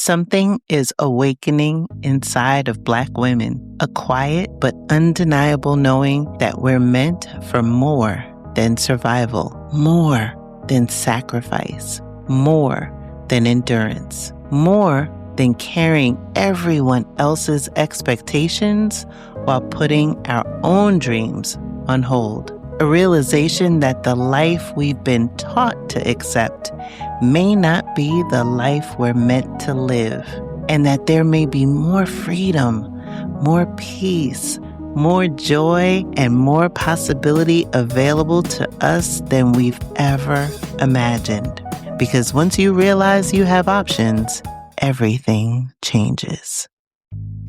Something is awakening inside of Black women, a quiet but undeniable knowing that we're meant for more than survival, more than sacrifice, more than endurance, more than carrying everyone else's expectations while putting our own dreams on hold. A realization that the life we've been taught to accept may not be the life we're meant to live, and that there may be more freedom, more peace, more joy, and more possibility available to us than we've ever imagined. Because once you realize you have options, everything changes.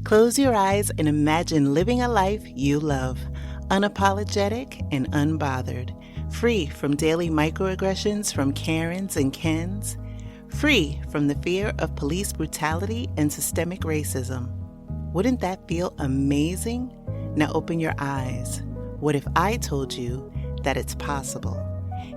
Close your eyes and imagine living a life you love, unapologetic and unbothered, free from daily microaggressions from Karens and Kens, free from the fear of police brutality and systemic racism. Wouldn't that feel amazing? Now open your eyes. What if I told you that it's possible?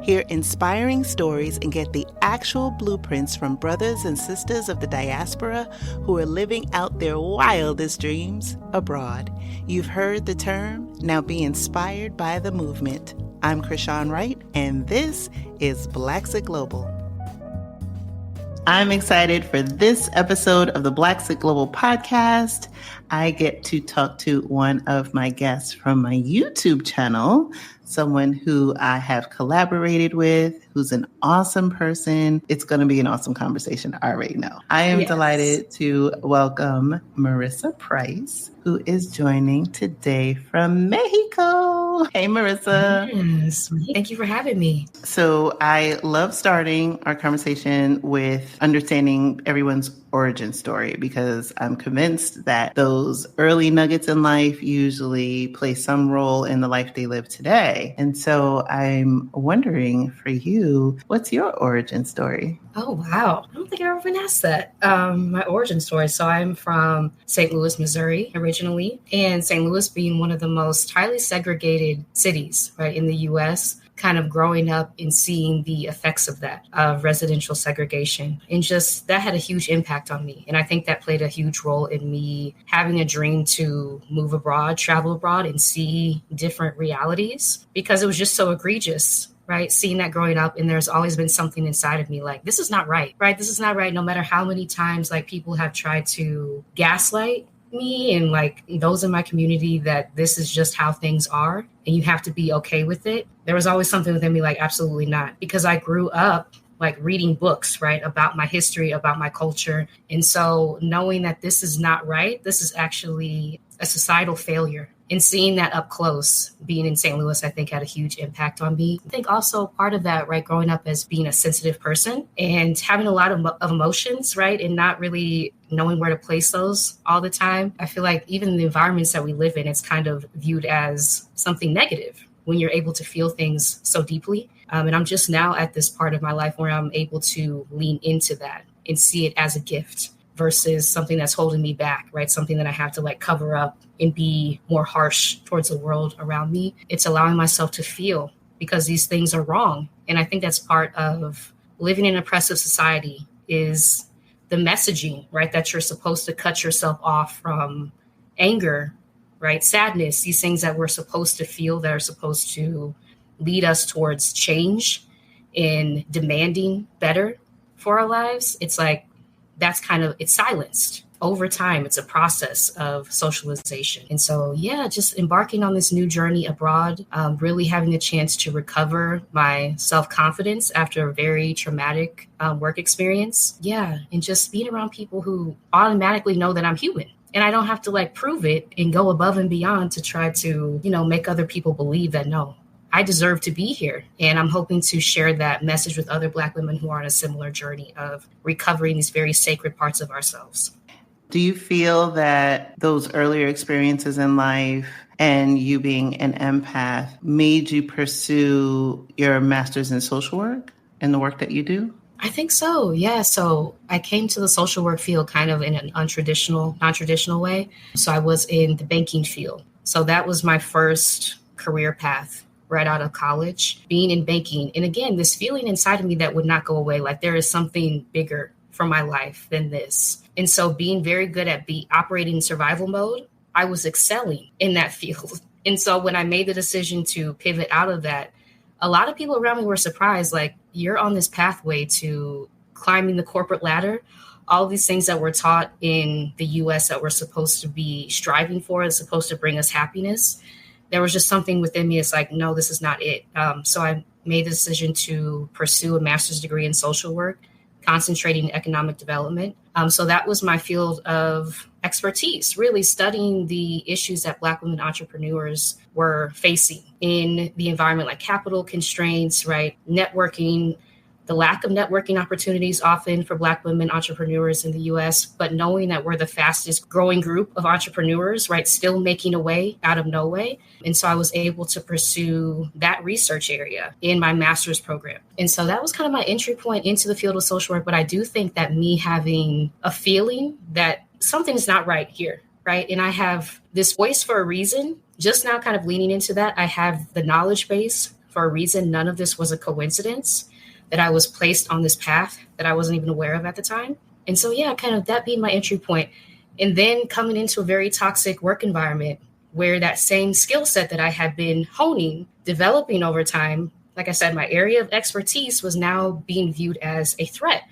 Hear inspiring stories and get the actual blueprints from brothers and sisters of the diaspora who are living out their wildest dreams abroad. You've heard the term, now be inspired by the movement. I'm Krishan Wright, and this is Blaxit Global. I'm excited for this episode of the Blaxit Global podcast. I get to talk to one of my guests from my YouTube channel, someone who I have collaborated with, who's an awesome person. It's going to be an awesome conversation, I already know. I am delighted to welcome Marissa Price, who is joining today from Mexico. Hey, Marissa. Yes, thank you for having me. So I love starting our conversation with understanding everyone's origin story, because I'm convinced that those early nuggets in life usually play some role in the life they live today. And so I'm wondering for you, what's your origin story? Oh, wow. I don't think I've ever been asked that. My origin story. So I'm from St. Louis, Missouri, originally, and St. Louis being one of the most highly segregated cities, right, in the U.S., kind of growing up and seeing the effects of that, of residential segregation. And just that had a huge impact on me. And I think that played a huge role in me having a dream to move abroad, travel abroad, and see different realities, because it was just so egregious, right? Seeing that growing up. And there's always been something inside of me like, this is not right, right? This is not right. No matter how many times like people have tried to gaslight me and like those in my community that this is just how things are and you have to be okay with it. There was always something within me like, absolutely not, because I grew up like reading books, right, about my history, about my culture. And so knowing that this is not right, this is actually a societal failure. And seeing that up close, being in St. Louis, I think had a huge impact on me. I think also part of that, right, growing up as being a sensitive person and having a lot of emotions, right, and not really knowing where to place those all the time. I feel like even in the environments that we live in, it's kind of viewed as something negative when you're able to feel things so deeply. And I'm just now at this part of my life where I'm able to lean into that and see it as a gift versus something that's holding me back, right? Something that I have to like cover up and be more harsh towards the world around me. It's allowing myself to feel, because these things are wrong. And I think that's part of living in an oppressive society is the messaging, right? That you're supposed to cut yourself off from anger, right? Sadness, these things that we're supposed to feel that are supposed to lead us towards change and demanding better for our lives. It's like, that's kind of, it's silenced over time. It's a process of socialization. And so, yeah, just embarking on this new journey abroad, really having a chance to recover my self-confidence after a very traumatic work experience. Yeah. And just being around people who automatically know that I'm human. And I don't have to like prove it and go above and beyond to try to, make other people believe that, no, I deserve to be here. And I'm hoping to share that message with other Black women who are on a similar journey of recovering these very sacred parts of ourselves. Do you feel that those earlier experiences in life and you being an empath made you pursue your master's in social work and the work that you do? I think so. Yeah. So I came to the social work field kind of in an non-traditional way. So I was in the banking field. So that was my first career path right out of college, being in banking. And again, this feeling inside of me that would not go away, like there is something bigger for my life than this. And so being very good at operating in survival mode, I was excelling in that field. And so when I made the decision to pivot out of that, a lot of people around me were surprised, like, you're on this pathway to climbing the corporate ladder. All these things that we're taught in the US that we're supposed to be striving for, is supposed to bring us happiness. There was just something within me. It's like, no, this is not it. So I made the decision to pursue a master's degree in social work, concentrating in economic development. So that was my field of expertise, really studying the issues that Black women entrepreneurs were facing in the environment, like capital constraints, right? Networking, the lack of networking opportunities often for Black women entrepreneurs in the US, but knowing that we're the fastest growing group of entrepreneurs, right? Still making a way out of no way. And so I was able to pursue that research area in my master's program. And so that was kind of my entry point into the field of social work. But I do think that me having a feeling that something's not right here, right? And I have this voice for a reason, just now kind of leaning into that. I have the knowledge base for a reason. None of this was a coincidence, that I was placed on this path that I wasn't even aware of at the time. And so, yeah, kind of that being my entry point. And then coming into a very toxic work environment where that same skill set that I had been honing, developing over time, like I said, my area of expertise was now being viewed as a threat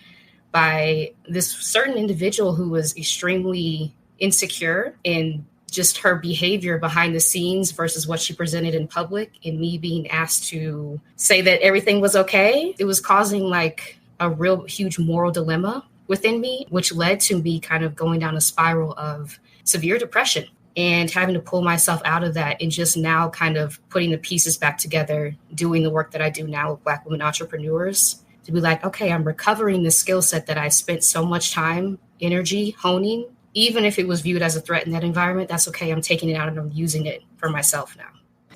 by this certain individual who was extremely insecure in just her behavior behind the scenes versus what she presented in public, and me being asked to say that everything was okay. It was causing like a real huge moral dilemma within me, which led to me kind of going down a spiral of severe depression and having to pull myself out of that, and just now kind of putting the pieces back together, doing the work that I do now with Black women entrepreneurs, to be like, okay, I'm recovering the skill set that I spent so much time, energy honing. Even if it was viewed as a threat in that environment, that's okay. I'm taking it out and I'm using it for myself now.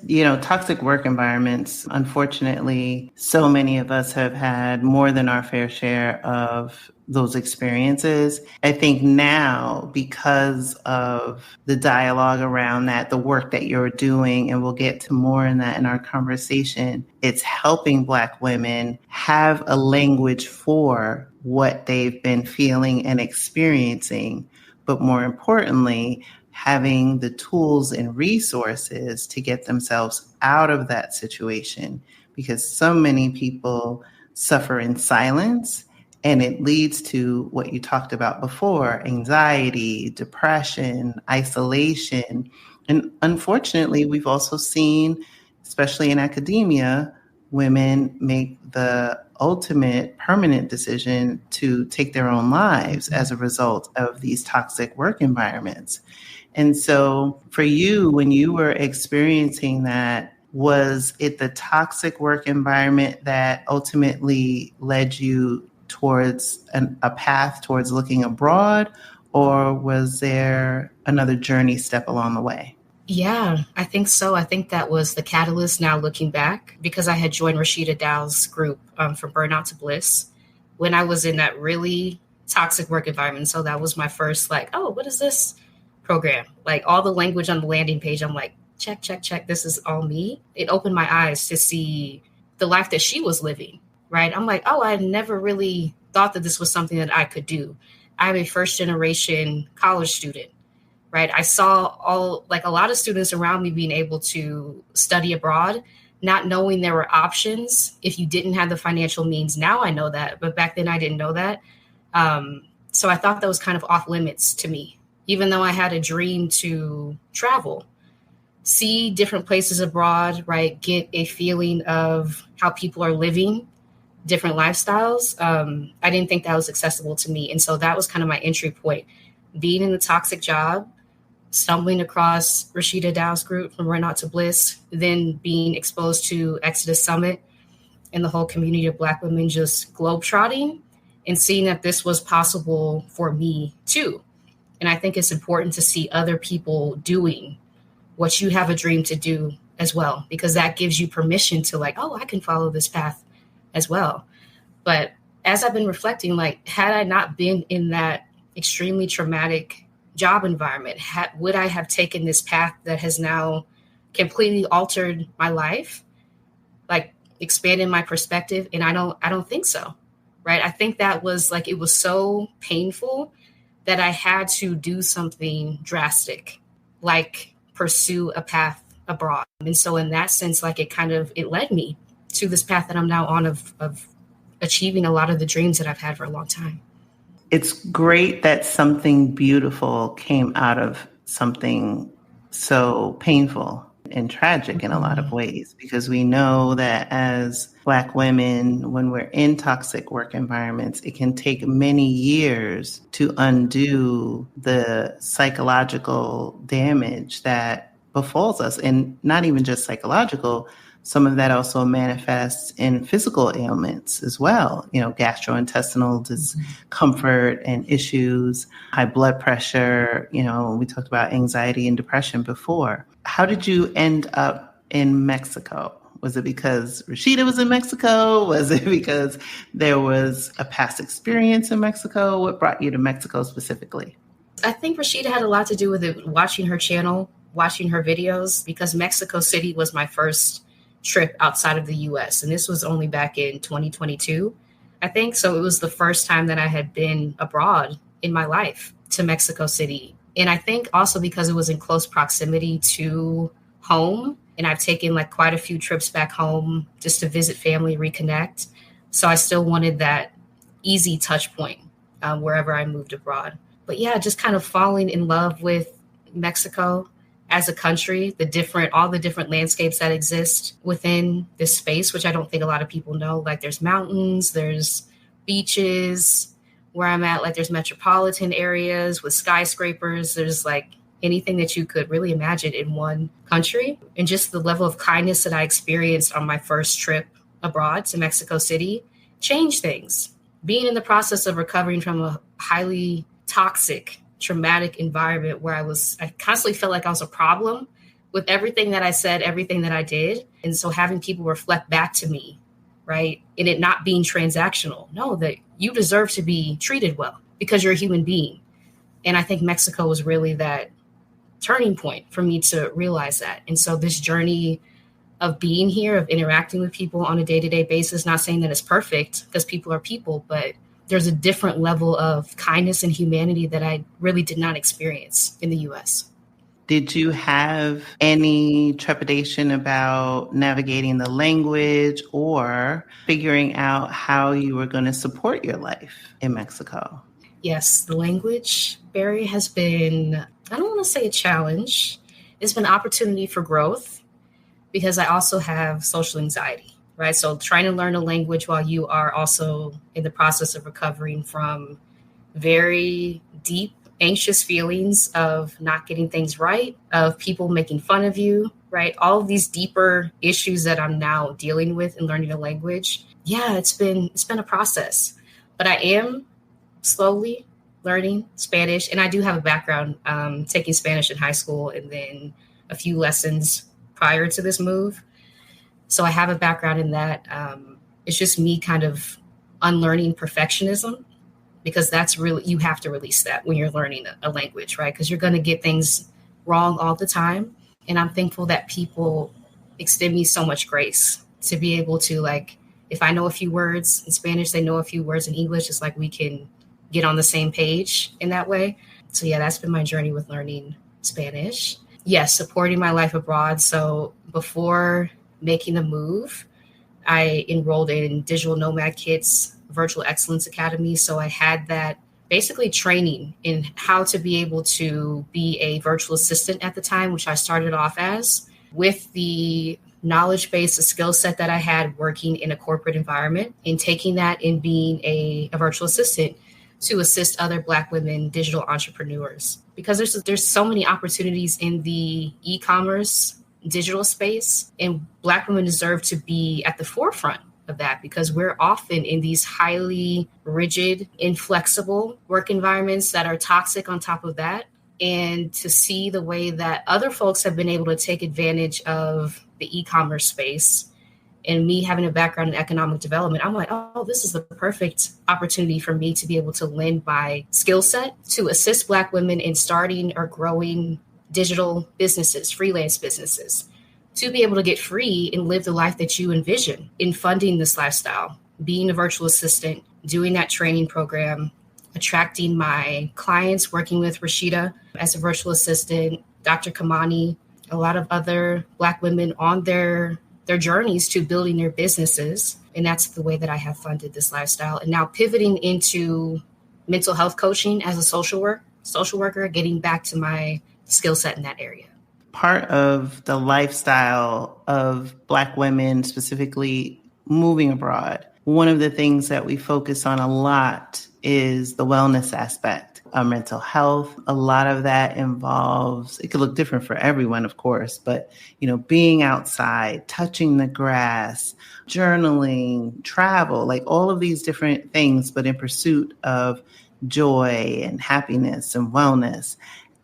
You know, toxic work environments, unfortunately, so many of us have had more than our fair share of those experiences. I think now, because of the dialogue around that, the work that you're doing, and we'll get to more in that in our conversation, it's helping Black women have a language for what they've been feeling and experiencing, but more importantly, having the tools and resources to get themselves out of that situation, because so many people suffer in silence, and it leads to what you talked about before: anxiety, depression, isolation. And unfortunately, we've also seen, especially in academia, women make the ultimate permanent decision to take their own lives as a result of these toxic work environments. And so for you, when you were experiencing that, was it the toxic work environment that ultimately led you towards a path towards looking abroad, or was there another journey step along the way? Yeah, I think so. I think that was the catalyst now looking back, because I had joined Rashida Dow's group from Burnout to Bliss when I was in that really toxic work environment. So that was my first like, oh, what is this program? Like all the language on the landing page, I'm like, check, check, check. This is all me. It opened my eyes to see the life that she was living, right? I'm like, oh, I never really thought that this was something that I could do. I'm a first generation college student. Right. I saw a lot of students around me being able to study abroad, not knowing there were options if you didn't have the financial means. Now I know that, but back then I didn't know that. So I thought that was kind of off limits to me, even though I had a dream to travel, see different places abroad, right? Get a feeling of how people are living different lifestyles. I didn't think that was accessible to me. And so that was kind of my entry point, being in the toxic job, stumbling across Rashida Dow's group from Burnout to Bliss, then being exposed to Exodus Summit and the whole community of Black women just globetrotting, and seeing that this was possible for me too. And I think it's important to see other people doing what you have a dream to do as well, because that gives you permission to like, oh, I can follow this path as well. But as I've been reflecting, like, had I not been in that extremely traumatic job environment, would I have taken this path that has now completely altered my life, like expanded my perspective? And I don't think so, right? I think that was like, it was so painful that I had to do something drastic, like pursue a path abroad. And so in that sense, like it led me to this path that I'm now on of achieving a lot of the dreams that I've had for a long time. It's great that something beautiful came out of something so painful and tragic in a lot of ways, because we know that as Black women, when we're in toxic work environments, it can take many years to undo the psychological damage that befalls us. And not even just psychological, some of that also manifests in physical ailments as well, gastrointestinal discomfort and issues, high blood pressure. We talked about anxiety and depression before. How did you end up in Mexico? Was it because Rashida was in Mexico? Was it because there was a past experience in Mexico? What brought you to Mexico specifically? I think Rashida had a lot to do with it, watching her channel, watching her videos, because Mexico City was my first trip outside of the US. And this was only back in 2022, I think. So it was the first time that I had been abroad in my life to Mexico City. And I think also because it was in close proximity to home. And I've taken like quite a few trips back home just to visit family, reconnect. So I still wanted that easy touch point wherever I moved abroad. But yeah, just kind of falling in love with Mexico as a country, all the different landscapes that exist within this space, which I don't think a lot of people know. Like there's mountains, there's beaches where I'm at, like there's metropolitan areas with skyscrapers. There's like anything that you could really imagine in one country. And just the level of kindness that I experienced on my first trip abroad to Mexico City changed things. Being in the process of recovering from a highly toxic, traumatic environment where I constantly felt like I was a problem with everything that I said, everything that I did. And so having people reflect back to me, right? And it not being transactional. No, that you deserve to be treated well because you're a human being. And I think Mexico was really that turning point for me to realize that. And so this journey of being here, of interacting with people on a day-to-day basis, not saying that it's perfect because people are people, but there's a different level of kindness and humanity that I really did not experience in the US. Did you have any trepidation about navigating the language or figuring out how you were going to support your life in Mexico? Yes, the language barrier has been, I don't want to say a challenge. It's been an opportunity for growth because I also have social anxiety. Right. So trying to learn a language while you are also in the process of recovering from very deep, anxious feelings of not getting things right, of people making fun of you, right? All of these deeper issues that I'm now dealing with in learning a language. Yeah, it's been a process, but I am slowly learning Spanish. And I do have a background taking Spanish in high school and then a few lessons prior to this move. So I have a background in that. It's just me kind of unlearning perfectionism, because that's really, you have to release that when you're learning a language, right? Because you're going to get things wrong all the time. And I'm thankful that people extend me so much grace to be able to, like, if I know a few words in Spanish, they know a few words in English. It's like we can get on the same page in that way. So yeah, that's been my journey with learning Spanish. Yes, supporting my life abroad. So before making the move, I enrolled in Digital Nomad Kids Virtual Excellence Academy. So I had that basically training in how to be able to be a virtual assistant at the time, which I started off as, with the knowledge base, a skill set that I had working in a corporate environment, and taking that and being a virtual assistant to assist other Black women digital entrepreneurs. Because there's so many opportunities in the e-commerce digital space, and Black women deserve to be at the forefront of that, because we're often in these highly rigid, inflexible work environments that are toxic on top of that. And to see the way that other folks have been able to take advantage of the e-commerce space, and me having a background in economic development, I'm like, oh, this is the perfect opportunity for me to be able to lend my skill set to assist Black women in starting or growing digital businesses, freelance businesses, to be able to get free and live the life that you envision in funding this lifestyle, being a virtual assistant, doing that training program, attracting my clients, working with Rashida as a virtual assistant, Dr. Kamani, a lot of other Black women on their journeys to building their businesses. And that's the way that I have funded this lifestyle. And now pivoting into mental health coaching as a social worker, getting back to my skill set in that area. Part of the lifestyle of Black women, specifically moving abroad, one of the things that we focus on a lot is the wellness aspect of mental health. A lot of that involves, it could look different for everyone, of course, but, being outside, touching the grass, journaling, travel, like all of these different things, but in pursuit of joy and happiness and wellness.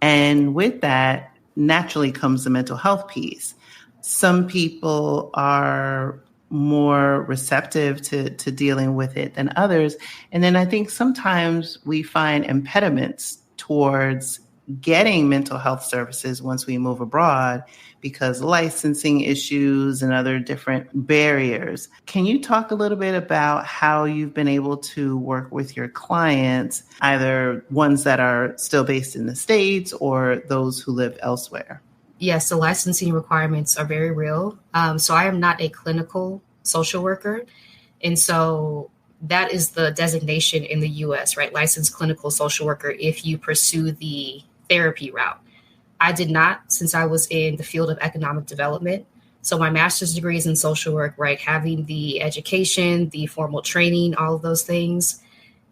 And with that, naturally comes the mental health piece. Some people are more receptive to dealing with it than others. And then I think sometimes we find impediments towards getting mental health services once we move abroad because licensing issues and other different barriers. Can you talk a little bit about how you've been able to work with your clients, either ones that are still based in the States or those who live elsewhere? Yes, the licensing requirements are very real. So I am not a clinical social worker. And so that is the designation in the US, right? Licensed clinical social worker if you pursue the therapy route. I did not, since I was in the field of economic development. So my master's degree is in social work, right? Having the education, the formal training, all of those things.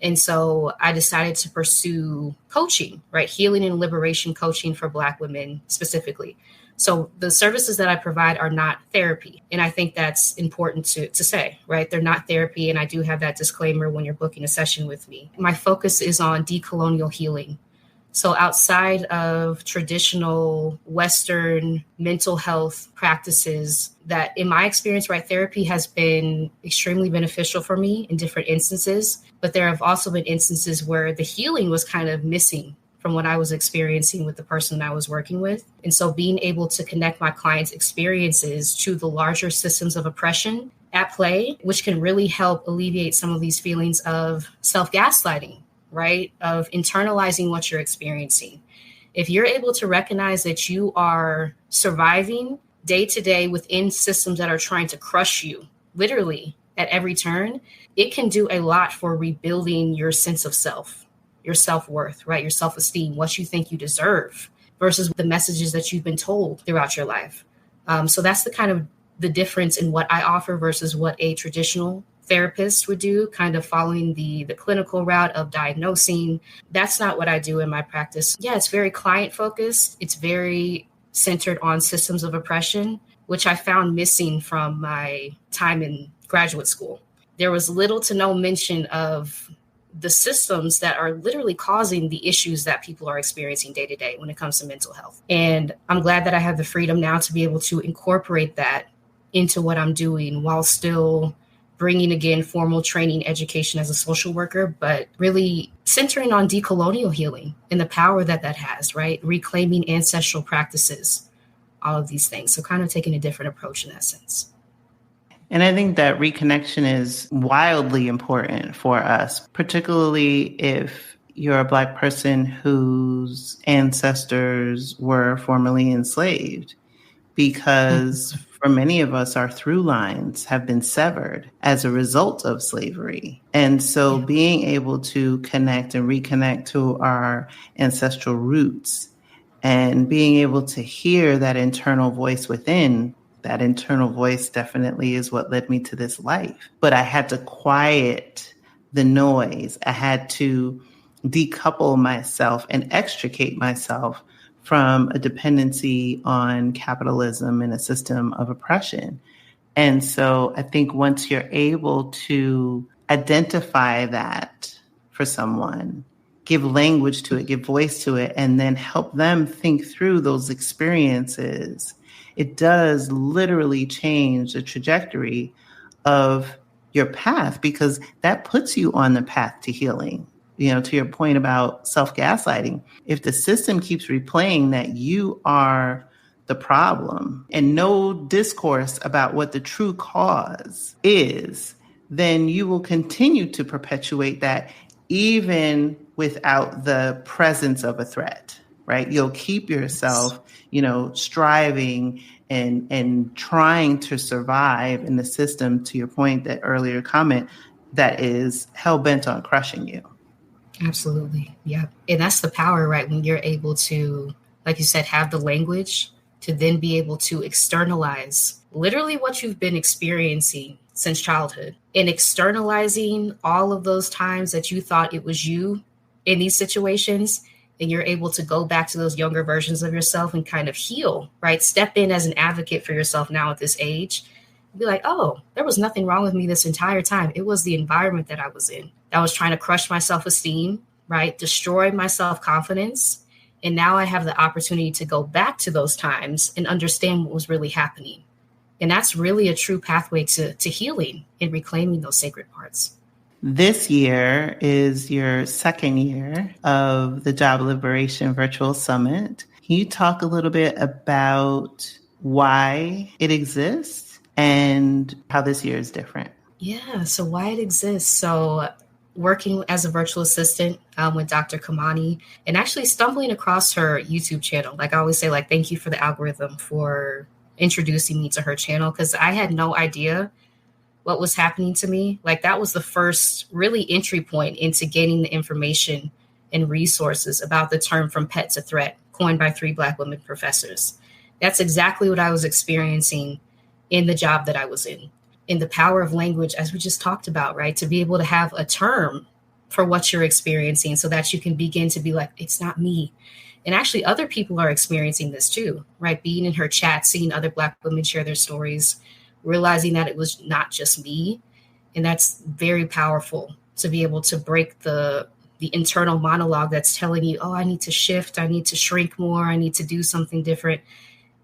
And so I decided to pursue coaching, right? Healing and liberation coaching for Black women specifically. So the services that I provide are not therapy. And I think that's important to say, right? They're not therapy. And I do have that disclaimer when you're booking a session with me. My focus is on decolonial healing. So outside of traditional Western mental health practices that, in my experience, right, therapy has been extremely beneficial for me in different instances. But there have also been instances where the healing was kind of missing from what I was experiencing with the person I was working with. And so being able to connect my clients' experiences to the larger systems of oppression at play, which can really help alleviate some of these feelings of self-gaslighting, right? Of internalizing what you're experiencing. If you're able to recognize that you are surviving day to day within systems that are trying to crush you, literally at every turn, it can do a lot for rebuilding your sense of self, your self-worth, right? Your self-esteem, what you think you deserve versus the messages that you've been told throughout your life. So that's the kind of the difference in what I offer versus what a traditional therapist would do, kind of following the clinical route of diagnosing. That's not what I do in my practice. Yeah, it's very client focused. It's very centered on systems of oppression, which I found missing from my time in graduate school. There was little to no mention of the systems that are literally causing the issues that people are experiencing day to day when it comes to mental health. And I'm glad that I have the freedom now to be able to incorporate that into what I'm doing while still bringing, again, formal training, education as a social worker, but really centering on decolonial healing and the power that has, right? Reclaiming ancestral practices, all of these things. So kind of taking a different approach in that sense. And I think that reconnection is wildly important for us, particularly if you're a Black person whose ancestors were formerly enslaved, because for many of us, our through lines have been severed as a result of slavery. And so being able to connect and reconnect to our ancestral roots and being able to hear that internal voice within, that internal voice definitely is what led me to this life. But I had to quiet the noise. I had to decouple myself and extricate myself from a dependency on capitalism and a system of oppression. And so I think once you're able to identify that for someone, give language to it, give voice to it, and then help them think through those experiences, it does literally change the trajectory of your path, because that puts you on the path to healing. To your point about self-gaslighting, if the system keeps replaying that you are the problem and no discourse about what the true cause is, then you will continue to perpetuate that even without the presence of a threat, right? You'll keep yourself, striving and trying to survive in the system, to your point, that earlier comment, that is hell-bent on crushing you. Absolutely. Yeah. And that's the power, right? When you're able to, like you said, have the language to then be able to externalize literally what you've been experiencing since childhood, and externalizing all of those times that you thought it was you in these situations. And you're able to go back to those younger versions of yourself and kind of heal, right? Step in as an advocate for yourself now at this age. Be like, oh, there was nothing wrong with me this entire time. It was the environment that I was in that was trying to crush my self-esteem, right? Destroy my self-confidence. And now I have the opportunity to go back to those times and understand what was really happening. And that's really a true pathway to healing and reclaiming those sacred parts. This year is your second year of the Job Liberation Virtual Summit. Can you talk a little bit about why it exists and how this year is different? Yeah, so why it exists. So working as a virtual assistant with Dr. Kamani, and actually stumbling across her YouTube channel. Like I always say, like, thank you for the algorithm for introducing me to her channel, because I had no idea what was happening to me. Like that was the first really entry point into gaining the information and resources about the term from pet to threat, coined by 3 Black women professors. That's exactly what I was experiencing in the job that I was in the power of language, as we just talked about, right? To be able to have a term for what you're experiencing so that you can begin to be like, it's not me. And actually other people are experiencing this too, right? Being in her chat, seeing other Black women share their stories, realizing that it was not just me. And that's very powerful to be able to break the internal monologue that's telling you, oh, I need to shift, I need to shrink more, I need to do something different.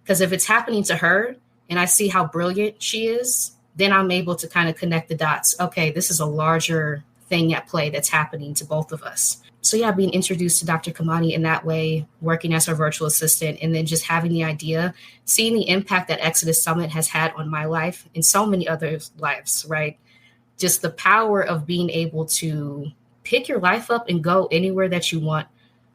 Because if it's happening to her and I see how brilliant she is, then I'm able to kind of connect the dots. Okay, this is a larger thing at play that's happening to both of us. So yeah, being introduced to Dr. Kamani in that way, working as her virtual assistant, and then just having the idea, seeing the impact that Exodus Summit has had on my life and so many others' lives, right? Just the power of being able to pick your life up and go anywhere that you want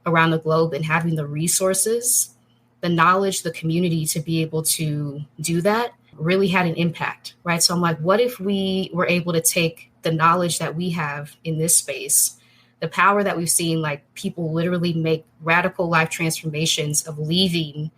around the globe, and having the resources, the knowledge, the community to be able to do that really had an impact, right? So I'm like, what if we were able to take the knowledge that we have in this space, the power that we've seen, like people literally make radical life transformations of leaving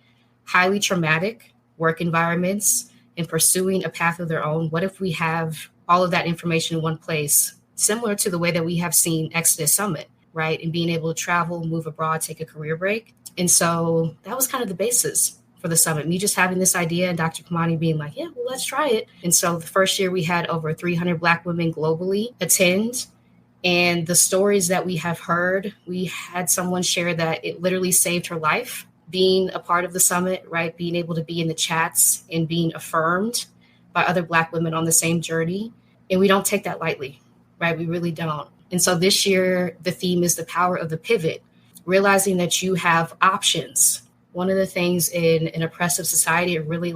highly traumatic work environments and pursuing a path of their own. What if we have all of that information in one place, similar to the way that we have seen Exodus Summit, right? And being able to travel, move abroad, take a career break. And so that was kind of the basis for the summit. Me just having this idea and Dr. Kamani being like, yeah, well, let's try it. And so the first year we had over 300 Black women globally attend. And the stories that we have heard, we had someone share that it literally saved her life being a part of the summit, right? Being able to be in the chats and being affirmed by other Black women on the same journey. And we don't take that lightly, right? We really don't. And so this year, the theme is the power of the pivot, realizing that you have options. One of the things in an oppressive society, it really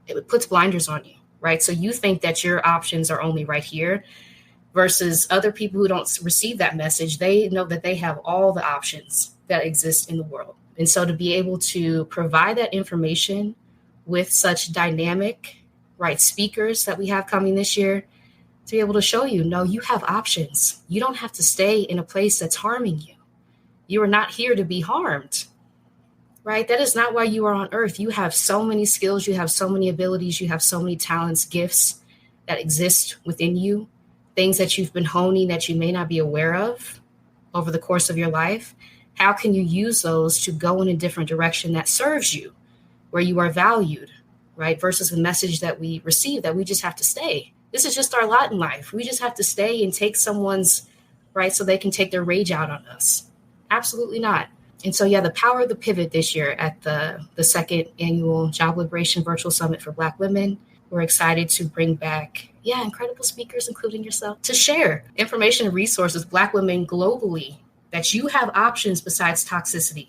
it puts blinders on you, right? So you think that your options are only right here, versus other people who don't receive that message. They know that they have all the options that exist in the world. And so to be able to provide that information with such dynamic, right, speakers that we have coming this year, to be able to show you, no, you have options. You don't have to stay in a place that's harming you. You are not here to be harmed. Right? That is not why you are on earth. You have so many skills, you have so many abilities, you have so many talents, gifts that exist within you, things that you've been honing that you may not be aware of over the course of your life. How can you use those to go in a different direction that serves you, where you are valued, right? Versus the message that we receive that we just have to stay. This is just our lot in life. We just have to stay and take someone's, right, so they can take their rage out on us. Absolutely not. And so, yeah, the power of the pivot this year at the second annual Job Liberation Virtual Summit for Black women. We're excited to bring back, incredible speakers, including yourself, to share information and resources, Black women globally, that you have options besides toxicity,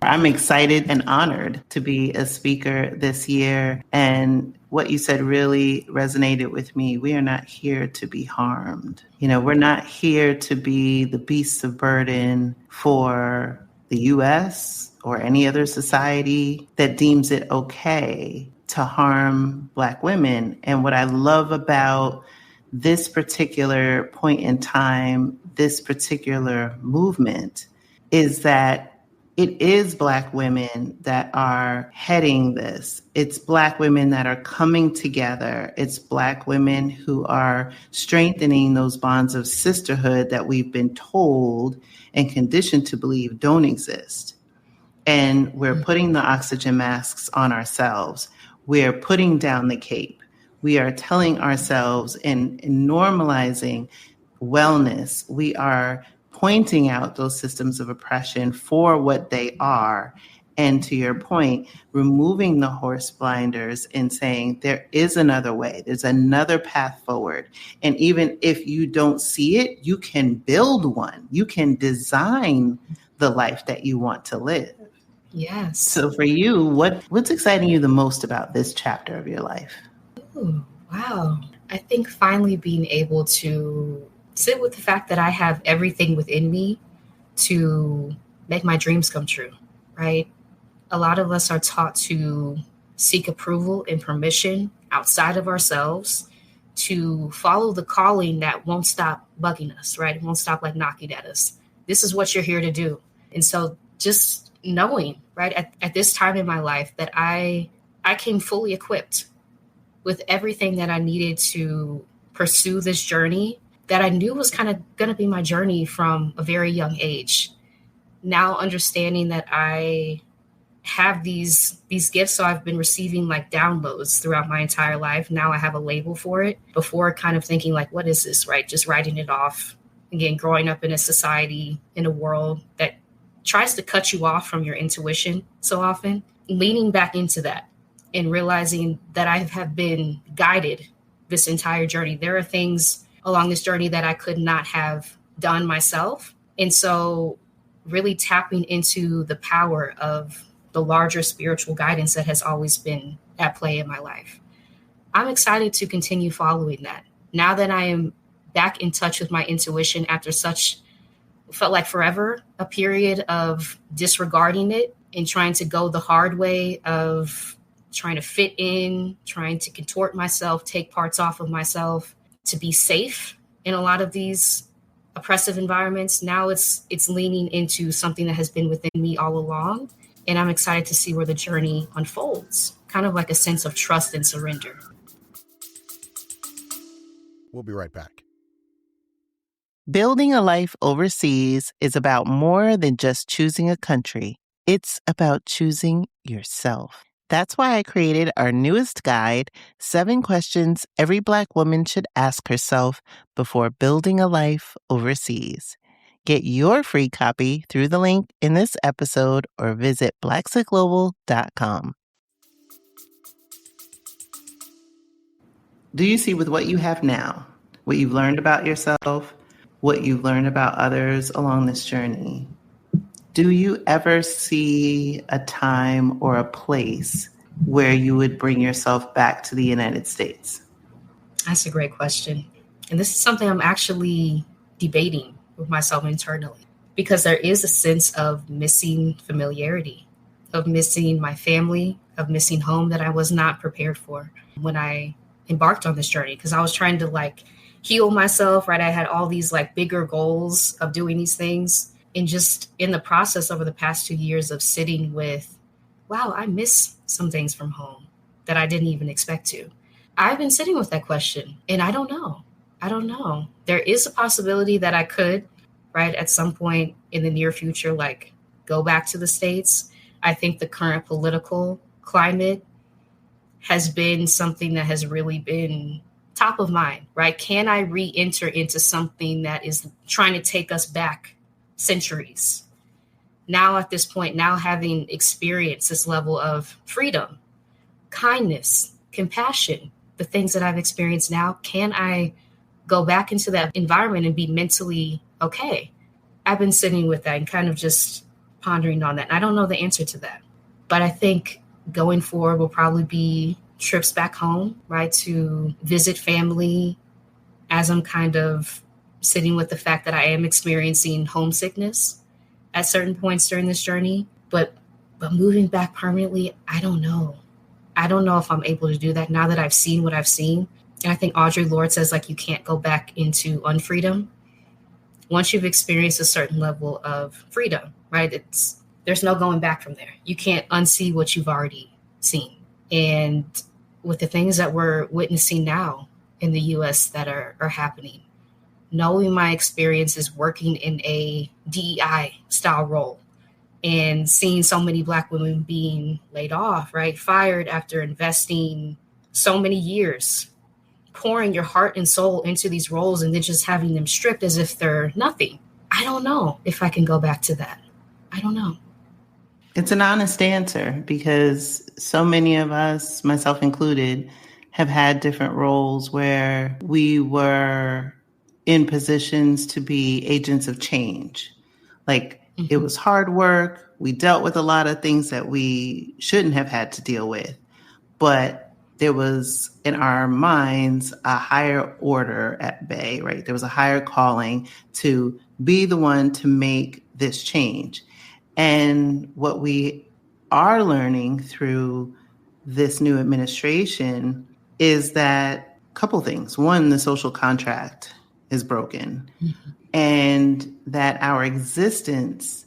I'm excited and honored to be a speaker this year. And what you said really resonated with me. We are not here to be harmed. We're not here to be the beasts of burden for the US or any other society that deems it okay to harm Black women. And what I love about this particular point in time, this particular movement, is that it is Black women that are heading this. It's Black women that are coming together. It's Black women who are strengthening those bonds of sisterhood that we've been told and conditioned to believe don't exist. And we're putting the oxygen masks on ourselves. We're putting down the cape. We are telling ourselves and normalizing wellness. We are pointing out those systems of oppression for what they are. And to your point, removing the horse blinders and saying there is another way, there's another path forward. And even if you don't see it, you can build one. You can design the life that you want to live. Yes. So for you, what's exciting you the most about this chapter of your life? Ooh, wow. I think finally being able to sit with the fact that I have everything within me to make my dreams come true, right? A lot of us are taught to seek approval and permission outside of ourselves to follow the calling that won't stop bugging us, right? It won't stop knocking at us. This is what you're here to do. And so just knowing, right, at this time in my life that I came fully equipped with everything that I needed to pursue this journey that I knew was kind of going to be my journey from a very young age. Now understanding that I have these gifts, so I've been receiving downloads throughout my entire life. Now I have a label for it. Before, kind of thinking what is this, right? Just writing it off. Again, growing up in a society, in a world that tries to cut you off from your intuition so often, leaning back into that and realizing that I have been guided this entire journey. There are things along this journey that I could not have done myself. And so really tapping into the power of the larger spiritual guidance that has always been at play in my life. I'm excited to continue following that. Now that I am back in touch with my intuition after felt like forever, a period of disregarding it and trying to go the hard way of trying to fit in, trying to contort myself, take parts off of myself to be safe in a lot of these oppressive environments. Now it's leaning into something that has been within me all along. And I'm excited to see where the journey unfolds, kind of like a sense of trust and surrender. We'll be right back. Building a life overseas is about more than just choosing a country. It's about choosing yourself. That's why I created our newest guide, 7 Questions Every Black Woman Should Ask Herself Before Building a Life Overseas. Get your free copy through the link in this episode or visit blaxitglobal.com. Do you see with what you have now, what you've learned about yourself, what you've learned about others along this journey? Do you ever see a time or a place where you would bring yourself back to the United States? That's a great question. And this is something I'm actually debating with myself internally, because there is a sense of missing familiarity, of missing my family, of missing home that I was not prepared for when I embarked on this journey, because I was trying to heal myself, right? I had all these bigger goals of doing these things. And just in the process over the past 2 years of sitting with, wow, I miss some things from home that I didn't even expect to. I've been sitting with that question and I don't know. There is a possibility that I could, right, at some point in the near future, go back to the States. I think the current political climate has been something that has really been top of mind, right? Can I re-enter into something that is trying to take us back centuries? Now at this point, now having experienced this level of freedom, kindness, compassion, the things that I've experienced now, can I go back into that environment and be mentally okay? I've been sitting with that and kind of just pondering on that. I don't know the answer to that. But I think going forward will probably be trips back home, right, to visit family as I'm kind of sitting with the fact that I am experiencing homesickness at certain points during this journey. But moving back permanently, I don't know. I don't know if I'm able to do that now that I've seen what I've seen. And I think Audre Lorde says, like, you can't go back into unfreedom. Once you've experienced a certain level of freedom, right? There's no going back from there. You can't unsee what you've already seen. And with the things that we're witnessing now in the US that are happening, knowing my experiences working in a DEI style role and seeing so many Black women being laid off, right? Fired after investing so many years, pouring your heart and soul into these roles and then just having them stripped as if they're nothing. I don't know if I can go back to that. I don't know. It's an honest answer because so many of us, myself included, have had different roles where we were in positions to be agents of change. Like, it was hard work. We dealt with a lot of things that we shouldn't have had to deal with. But there was, in our minds, a higher order at bay, right? There was a higher calling to be the one to make this change. And what we are learning through this new administration is that a couple things. One, the social contract is broken, and that our existence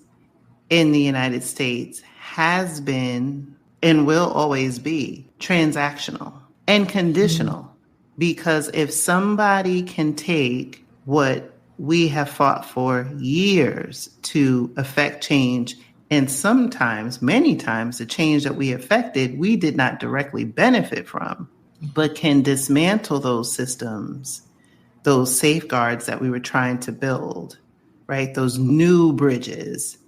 in the United States has been and will always be transactional and conditional. Because if somebody can take what we have fought for years to affect change, and sometimes, many times, the change that we affected, we did not directly benefit from, but can dismantle those systems, those safeguards that we were trying to build, right? Those new bridges,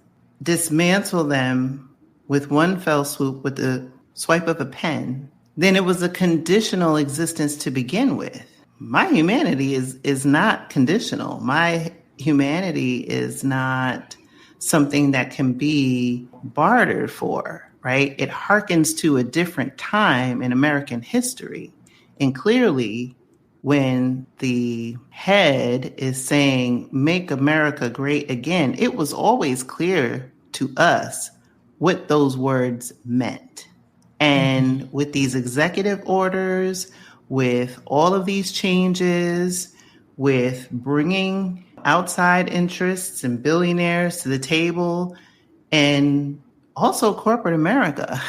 dismantle them with one fell swoop, with the swipe of a pen, then it was a conditional existence to begin with. My humanity is not conditional. My humanity is not something that can be bartered for, right? It harkens to a different time in American history. And clearly, when the head is saying, make America great again, it was always clear to us what those words meant. And with these executive orders, with all of these changes, with bringing outside interests and billionaires to the table, and also corporate America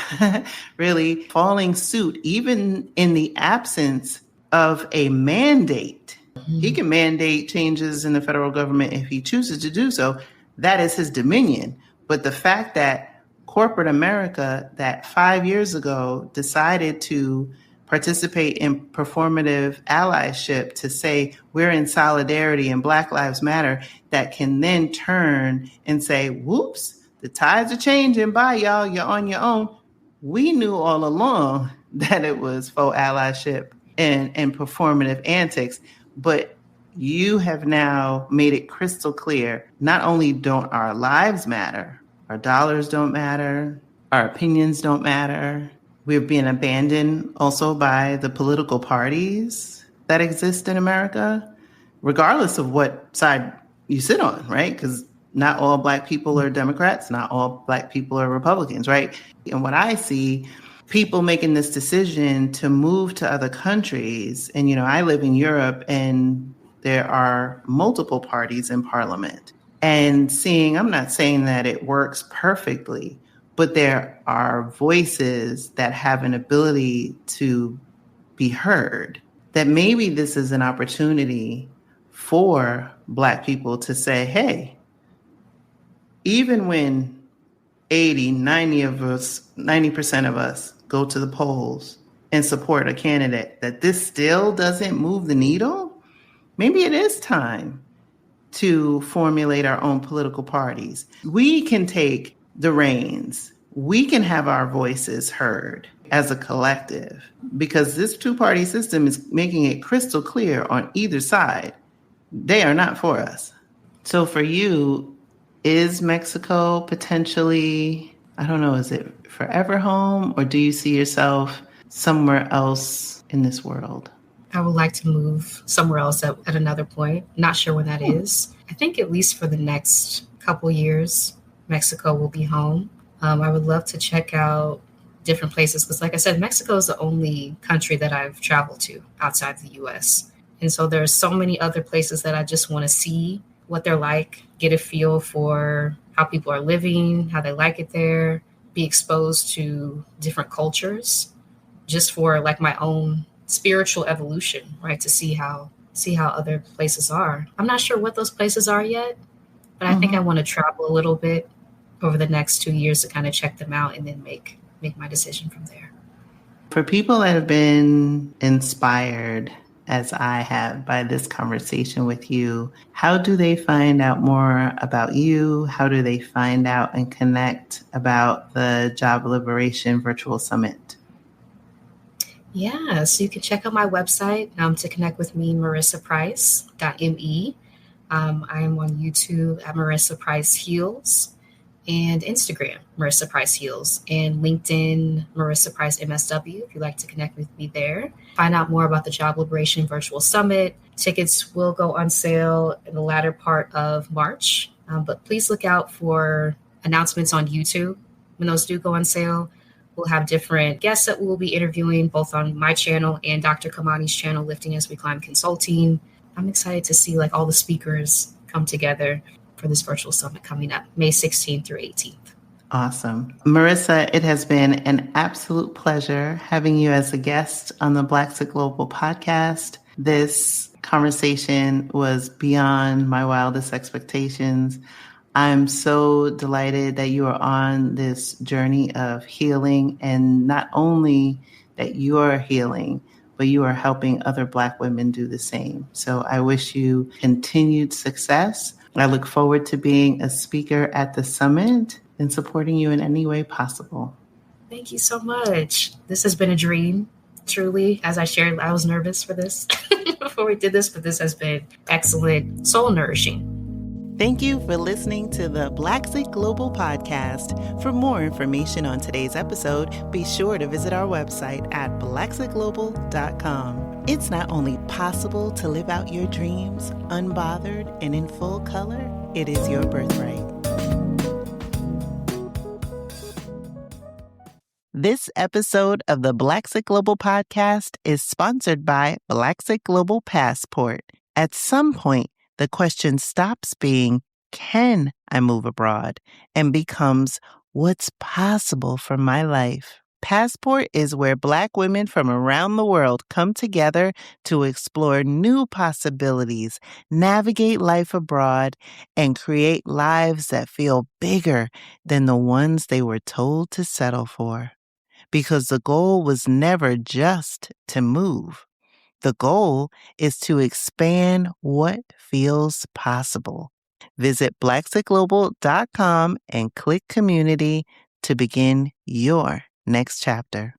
really following suit, even in the absence of a mandate. He can mandate changes in the federal government if he chooses to do so. That is his dominion. But the fact that corporate America, that 5 years ago decided to participate in performative allyship to say we're in solidarity and Black Lives Matter, that can then turn and say, whoops, the tides are changing. Bye, y'all. You're on your own. We knew all along that it was faux allyship and performative antics, but you have now made it crystal clear. Not only don't our lives matter, our dollars don't matter, our opinions don't matter. We're being abandoned also by the political parties that exist in America, regardless of what side you sit on, right? Because not all Black people are Democrats, not all Black people are Republicans, right? And what I see, people making this decision to move to other countries, and, I live in Europe and there are multiple parties in parliament. And I'm not saying that it works perfectly, but there are voices that have an ability to be heard, that maybe this is an opportunity for Black people to say, hey, even when 90% of us go to the polls and support a candidate, that this still doesn't move the needle, maybe it is time to formulate our own political parties. We can take the reins. We can have our voices heard as a collective, because this two-party system is making it crystal clear on either side. They are not for us. So for you, Is Mexico potentially, I don't know, is it forever home, or do you see yourself somewhere else in this world? I would like to move somewhere else at another point. Not sure when that is. I think at least for the next couple years, Mexico will be home. I would love to check out different places because, like I said, Mexico is the only country that I've traveled to outside the US. And so there are so many other places that I just want to see what they're like, get a feel for how people are living, how they like it there, be exposed to different cultures just for like my own spiritual evolution, right? To see how other places are. I'm not sure what those places are yet, but I think I want to travel a little bit over the next 2 years to kind of check them out and then make my decision from there. For people that have been inspired, as I have, by this conversation with you, how do they find out more about you? How do they find out and connect about the Job Liberation Virtual Summit? Yeah, so you can check out my website to connect with me, marissaprice.me. I am on YouTube at Marissa Price Heals and Instagram, Marissa Price Heals, and LinkedIn, Marissa Price MSW, if you'd like to connect with me there. Find out more about the Job Liberation Virtual Summit. Tickets will go on sale in the latter part of March, but please look out for announcements on YouTube when those do go on sale. We'll have different guests that we will be interviewing both on my channel and Dr. Kamani's channel, Lifting As We Climb Consulting. I'm excited to see like all the speakers come together for this virtual summit coming up May 16th through 18th. Awesome. Marissa, it has been an absolute pleasure having you as a guest on the Blaxit Global podcast. This conversation was beyond my wildest expectations. I'm so delighted that you are on this journey of healing, and not only that you are healing, but you are helping other Black women do the same. So I wish you continued success. I look forward to being a speaker at the summit and supporting you in any way possible. Thank you so much. This has been a dream, truly. As I shared, I was nervous for this before we did this, but this has been excellent, soul nourishing. Thank you for listening to the Blaxit Global Podcast. For more information on today's episode, be sure to visit our website at blaxitglobal.com. It's not only possible to live out your dreams unbothered and in full color, it is your birthright. This episode of the Blaxit Global Podcast is sponsored by Blaxit Global Passport. At some point, the question stops being, can I move abroad? And becomes, what's possible for my life? Passport is where Black women from around the world come together to explore new possibilities, navigate life abroad, and create lives that feel bigger than the ones they were told to settle for. Because the goal was never just to move. The goal is to expand what feels possible. Visit blaxitglobal.com and click community to begin your next chapter.